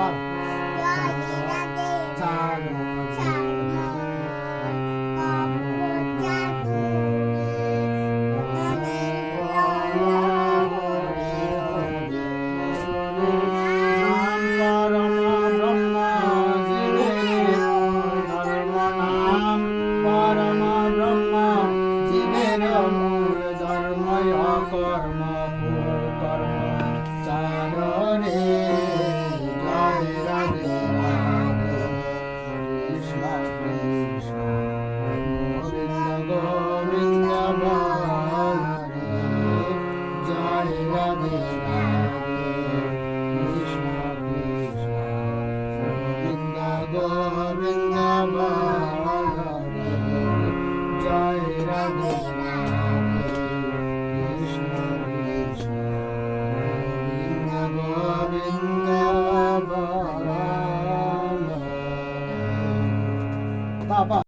আবার রাধে রাধে চালো চারমা কপচা চুরি গোবিন্দ হরি হরি নাম পরম ব্রহ্ম জীবের ধর্ম নাম পরম ব্রহ্ম জীবের মূল ধর্ম অকর্ম কুকর্ম চারণে জয় রাধে রাধে কৃষ্ণ কৃষ্ণ গোবিন্দ গোবিন্দ হরে জয় রাধে রাধে কৃষ্ণ কৃষ্ণ গোবিন্দ গোবিন্দ হরে জয় রাধে রাধে